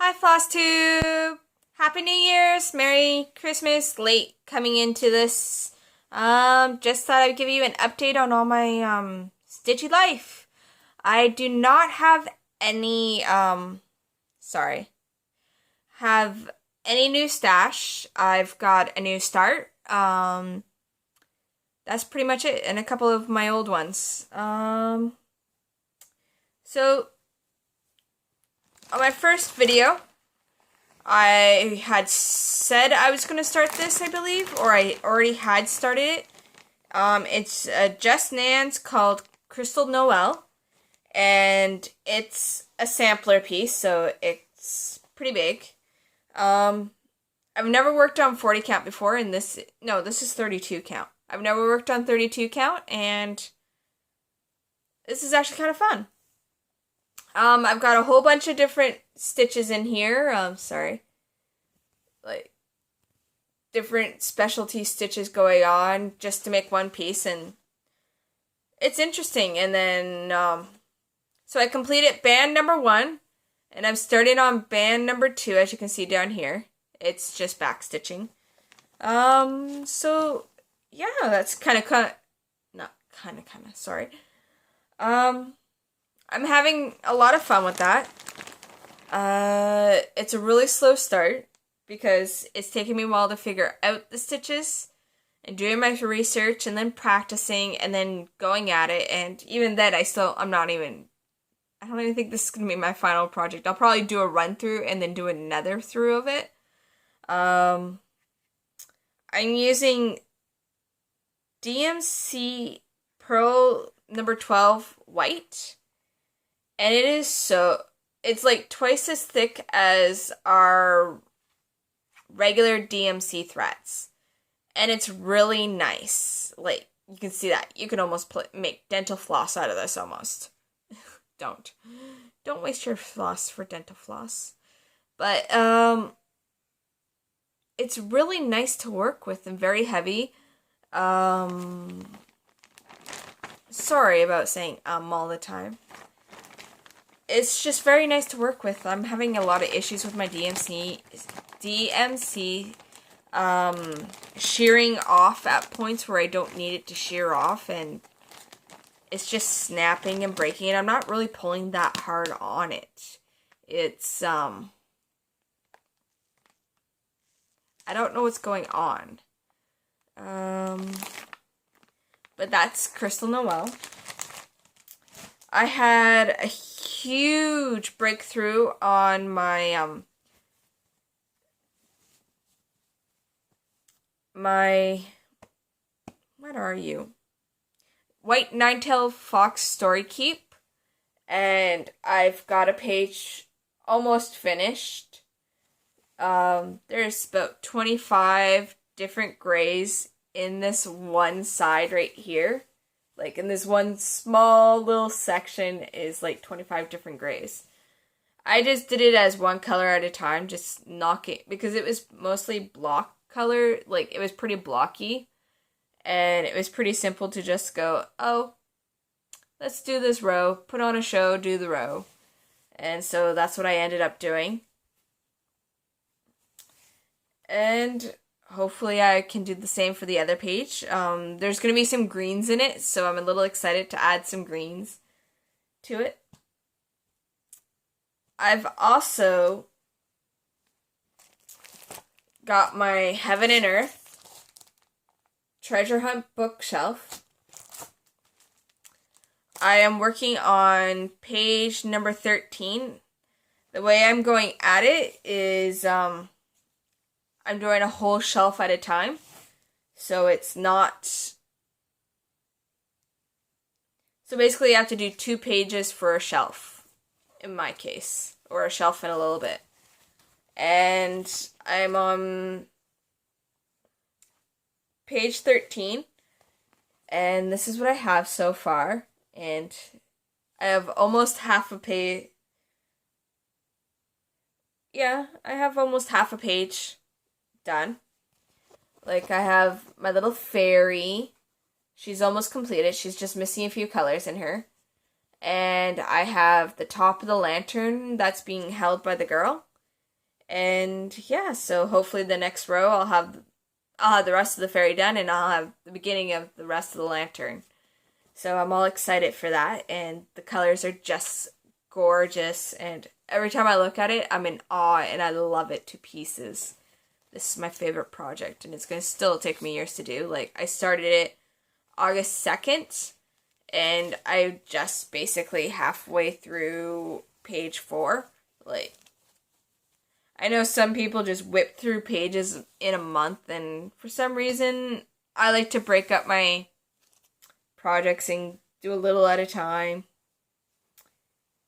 Hi Flosstube! Happy New Year's! Merry Christmas! Late coming into this. Just thought I'd give you an update on all my Stitchy life. I do not have any have any new stash. I've got a new start. That's pretty much it, and a couple of my old ones. So on my first video, I had said I was going to start this, I believe, or I already had started it. It's Just Nan's called Crystal Noel, and it's a sampler piece, so it's pretty big. I've never worked on 40 count before, and this is 32 count. I've never worked on 32 count, and this is actually kind of fun. I've got a whole bunch of different stitches in here. Like different specialty stitches going on just to make one piece, and it's interesting. And then, so I completed band number 1, and I'm starting on band number 2, as you can see down here. It's just back stitching. So yeah, that's sorry. I'm having a lot of fun with that. It's a really slow start because it's taking me a while to figure out the stitches and doing my research and then practicing and then going at it. And even then, I don't even think this is going to be my final project. I'll probably do a run through and then do another through of it. I'm using DMC Pearl number 12 white. And it's like twice as thick as our regular DMC threads. And it's really nice. Like, you can see that. You can almost make dental floss out of this almost. Don't waste your floss for dental floss. But, it's really nice to work with and very heavy. Sorry about saying all the time. It's just very nice to work with. I'm having a lot of issues with my DMC shearing off at points where I don't need it to shear off, and it's just snapping and breaking, and I'm not really pulling that hard on it. It's I don't know what's going on. But that's Crystal Noel. I had a huge breakthrough on my what are you? White Nine-Tailed Fox Story Keep, and I've got a page almost finished. There's about 25 different grays in this one side right here. Like, in this one small little section is like 25 different grays. I just did it as one color at a time, just knocking, because it was mostly block color, like it was pretty blocky, and it was pretty simple to just go, oh, let's do this row, put on a show, do the row. And so that's what I ended up doing. And hopefully I can do the same for the other page. There's going to be some greens in it, so I'm a little excited to add some greens to it. I've also got my Heaven and Earth treasure hunt bookshelf. I am working on page number 13. The way I'm going at it is, I'm doing a whole shelf at a time, so it's not, so basically I have to do 2 pages for a shelf, in my case, or a shelf in a little bit, and I'm on page 13, and this is what I have so far, and I have almost half a page, yeah, I have almost half a page done. Like, I have my little fairy. She's almost completed. She's just missing a few colors in her. And I have the top of the lantern that's being held by the girl. And yeah, so hopefully the next row I'll have the rest of the fairy done, and I'll have the beginning of the rest of the lantern. So I'm all excited for that, and the colors are just gorgeous, and every time I look at it, I'm in awe, and I love it to pieces. This is my favorite project, and it's going to still take me years to do. Like, I started it August 2nd, and I just basically halfway through page 4. Like, I know some people just whip through pages in a month, and for some reason, I like to break up my projects and do a little at a time.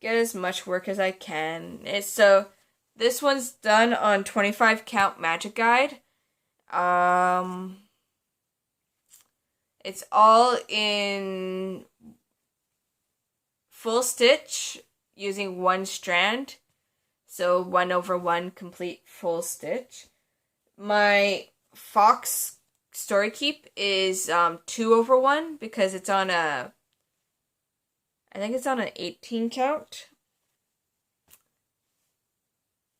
Get as much work as I can. So this one's done on 25 count magic guide. It's all in full stitch using one strand. So 1/1 complete full stitch. My fox story keep is 2/1 because it's on I think it's on an 18 count.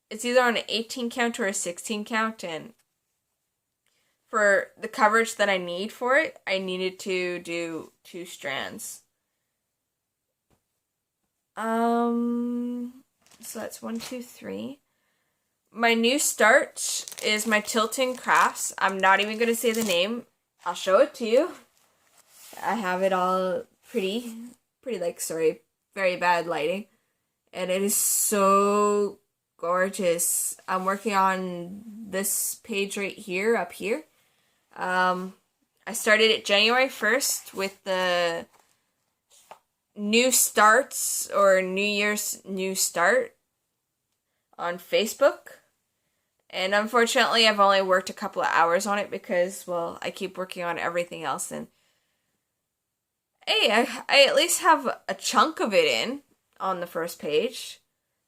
It's either on an 18 count or a 16 count, and for the coverage that I need for it, I needed to do 2 strands. So that's 1, 2, 3. My new start is my Tilton Crafts. I'm not even going to say the name. I'll show it to you. I have it all pretty like, sorry, very bad lighting. And it is so gorgeous. I'm working on this page right here, up here. I started it January 1st with the new starts or New Year's new start on Facebook. And unfortunately, I've only worked a couple of hours on it because, well, I keep working on everything else. And hey, I at least have a chunk of it in on the first page.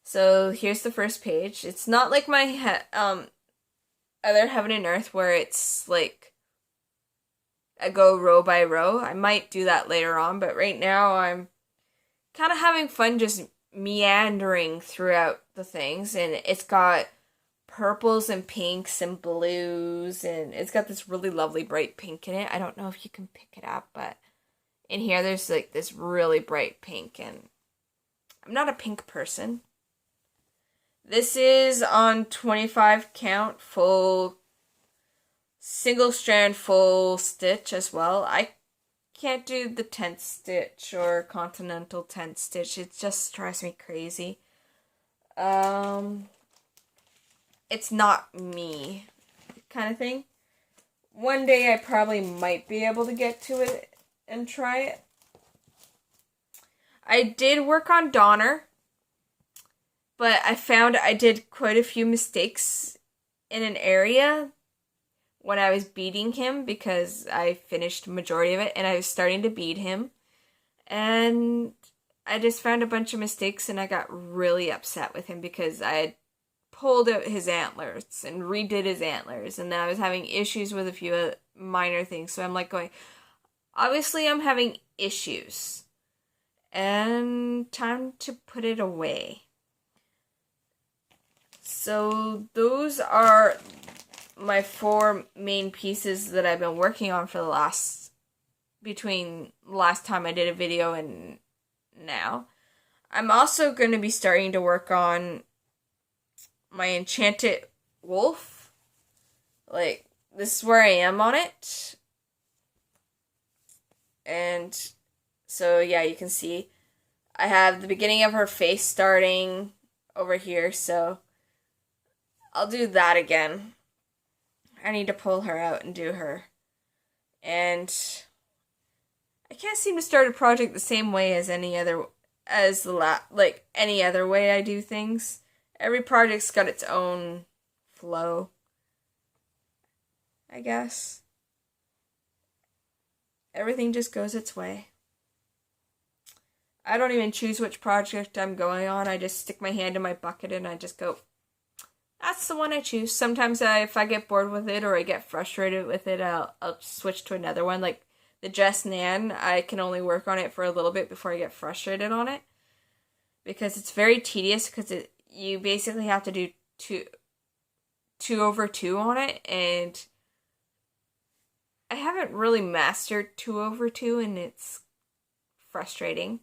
So here's the first page. It's not like my other Heaven and Earth where it's like I go row by row. I might do that later on, but right now I'm kind of having fun just meandering throughout the things, and it's got purples and pinks and blues, and it's got this really lovely bright pink in it. I don't know if you can pick it up, but in here there's like this really bright pink, and I'm not a pink person. This is on 25 count full single strand full stitch as well. I can't do the 10th stitch or continental 10th stitch. It just drives me crazy. It's not me kind of thing. One day I probably might be able to get to it and try it. I did work on Donner, but I found I did quite a few mistakes in an area when I was beading him, because I finished the majority of it and I was starting to bead him, and I just found a bunch of mistakes, and I got really upset with him because I had pulled out his antlers and redid his antlers, and then I was having issues with a few minor things. So I'm like going, obviously I'm having issues, and time to put it away. So those are my 4 main pieces that I've been working on for the between last time I did a video and now. I'm also going to be starting to work on my Enchanted Wolf. Like, this is where I am on it. And so, yeah, you can see I have the beginning of her face starting over here, so I'll do that again. I need to pull her out and do her. And I can't seem to start a project the same way as any other way I do things. Every project's got its own flow, I guess. Everything just goes its way. I don't even choose which project I'm going on. I just stick my hand in my bucket and I just go, that's the one I choose. Sometimes if I get bored with it or I get frustrated with it, I'll switch to another one. Like the Jess Nan, I can only work on it for a little bit before I get frustrated on it, because it's very tedious, because you basically have to do 2/2 on it, and I haven't really mastered 2/2, and it's frustrating.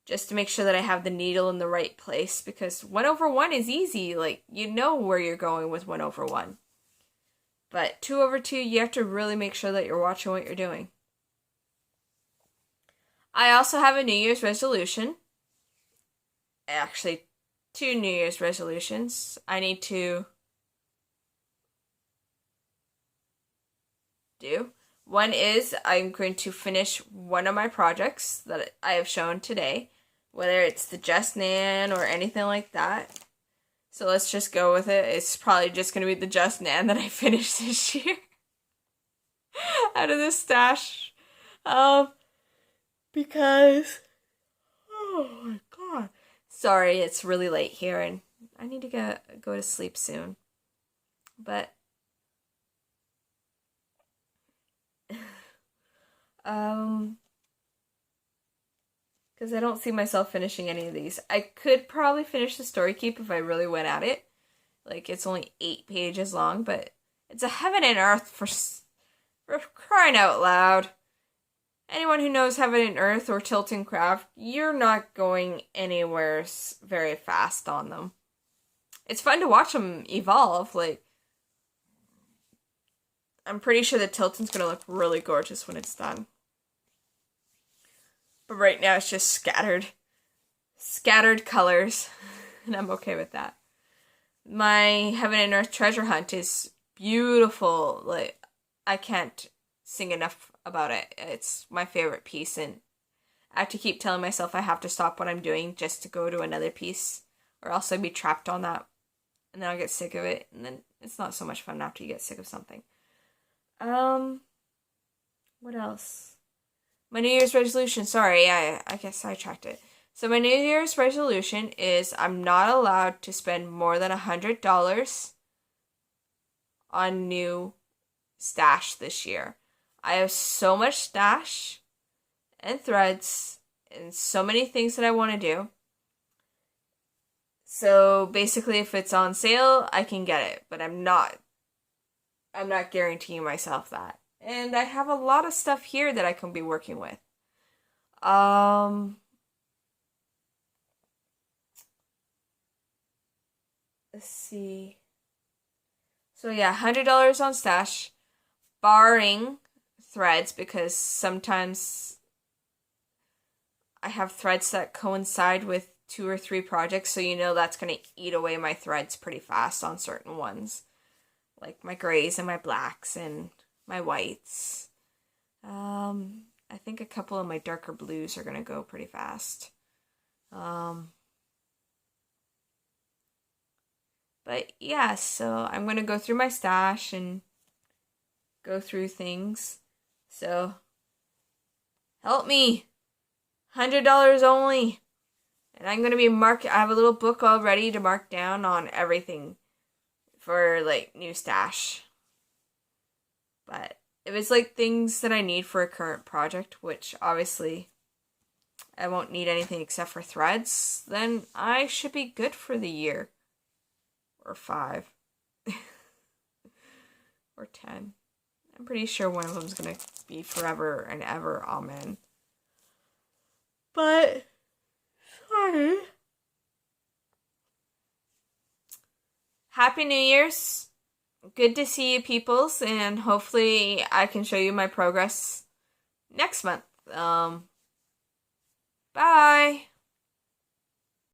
Just to make sure that I have the needle in the right place, because 1/1 is easy. Like, you know where you're going with 1/1. But 2/2, you have to really make sure that you're watching what you're doing. I also have a New Year's resolution. Actually, 2 New Year's resolutions I need to do. One is I'm going to finish one of my projects that I have shown today, whether it's the Just Nan or anything like that. So let's just go with it. It's probably just going to be the Just Nan that I finish this year out of this stash. Because, oh my god. Sorry, it's really late here and I need to go to sleep soon. But, because I don't see myself finishing any of these. I could probably finish the Story Keep if I really went at it. Like, it's only 8 pages long, but it's a heaven and earth for crying out loud. Anyone who knows Heaven and Earth or Tilt and Craft, you're not going anywhere very fast on them. It's fun to watch them evolve. Like, I'm pretty sure the Tilton's gonna look really gorgeous when it's done. But right now it's just scattered colors, and I'm okay with that. My Heaven and Earth treasure hunt is beautiful. Like, I can't sing enough about it. It's my favorite piece, and I have to keep telling myself I have to stop what I'm doing just to go to another piece, or else I'd be trapped on that, and then I'll get sick of it, and then it's not so much fun after you get sick of something. What else? My New Year's resolution, sorry, I guess I tracked it. So my New Year's resolution is I'm not allowed to spend more than $100 on new stash this year. I have so much stash and threads and so many things that I want to do. So basically, if it's on sale, I can get it, but I'm not guaranteeing myself that. And I have a lot of stuff here that I can be working with. Let's see. So yeah, $100 on stash, barring threads, because sometimes I have threads that coincide with 2 or 3 projects, so you know that's going to eat away my threads pretty fast on certain ones. Like my grays and my blacks and my whites. I think a couple of my darker blues are going to go pretty fast. But yeah, so I'm going to go through my stash and go through things. So, help me. $100 only. And I'm going to be I have a little book all ready to mark down on everything for, like, new stash. But if it's, like, things that I need for a current project, which obviously I won't need anything except for threads, then I should be good for the year. Or 5. Or 10. I'm pretty sure one of them's going to be forever and ever. Amen. But, sorry. Happy New Year's. Good to see you, peoples, and hopefully I can show you my progress next month. Bye.